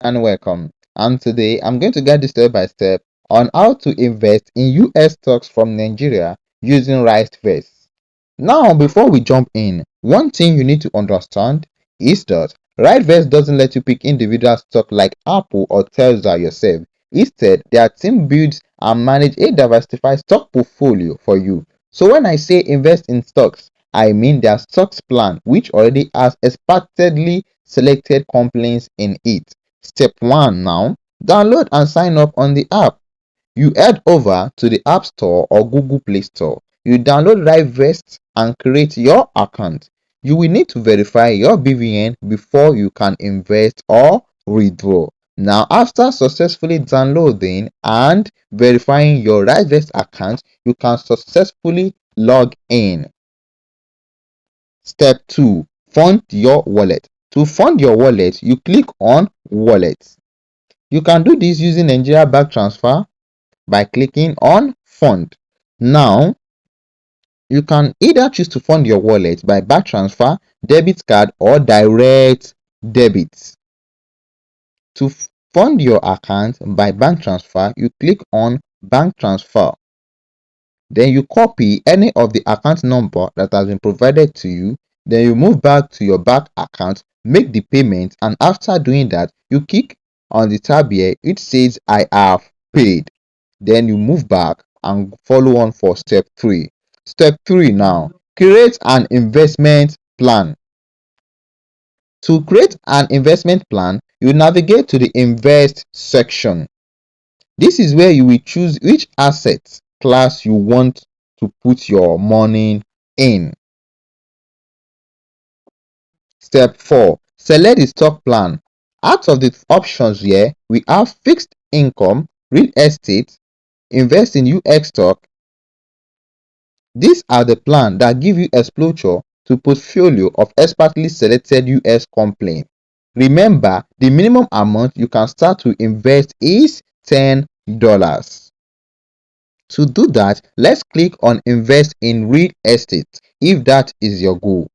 and welcome. And today I'm going to guide you step by step on how to invest in US stocks from Nigeria using Risevest. Now, before we jump in, one thing you need to understand is that Risevest doesn't let you pick individual stock like Apple or Tesla yourself. Instead, their team builds and manage a diversified stock portfolio for you. So when I say invest in stocks, I mean their stocks plan, which already has expertly selected companies in it. Step 1 now, download and sign up on the app. You head over to the App Store or Google Play Store. You download Risevest and create your account. You will need to verify your BVN before you can invest or withdraw. Now, after successfully downloading and verifying your Risevest account, you can successfully log in. Step 2. Fund your wallet. To fund your wallet, you click on Wallet. You can do this using Nigeria Bank Transfer by clicking on Fund. Now, you can either choose to fund your wallet by bank transfer, debit card, or direct debit. To fund your account by bank transfer, you click on Bank Transfer. Then you copy any of the account number that has been provided to you. Then you move back to your bank account, make the payment, and after doing that, you click on the tab here which says I have paid. Then you move back and follow on for step 3. Step 3 now, create an investment plan. To create an investment plan, you navigate to the invest section. This is where you will choose which asset class you want to put your money in. Step 4. Select the stock plan. Out of the options here, we have fixed income, real estate, invest in UX stock. These are the plans that give you exposure to portfolio of expertly selected US companies. Remember, the minimum amount you can start to invest is $10. To do that, let's click on invest in real estate if that is your goal.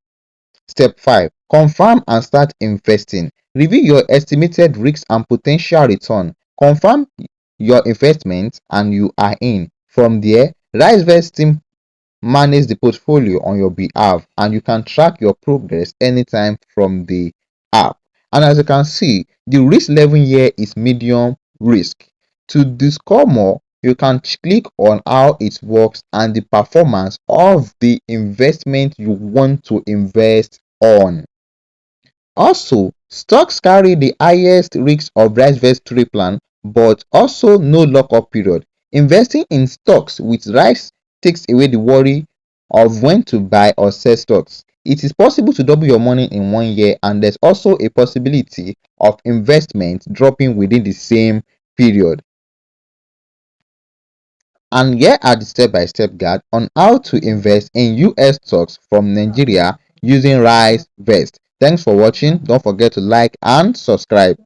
Step 5. Confirm and start investing. Review your estimated risks and potential return. Confirm your investment and you are in. From there, Risevest team manage the portfolio on your behalf and you can track your progress anytime from the app. And as you can see, the risk level here is medium risk. To discover more, you can click on how it works and the performance of the investment you want to invest on. Also, stocks carry the highest risk of Risevest 3 plan, but also no lockup period. Investing in stocks with rise takes away the worry of when to buy or sell stocks. It is possible to double your money in 1 year, and there's also a possibility of investment dropping within the same period. And here are the step-by-step guide on how to invest in US stocks from Nigeria using Risevest. Thanks for watching. Don't forget to like and subscribe.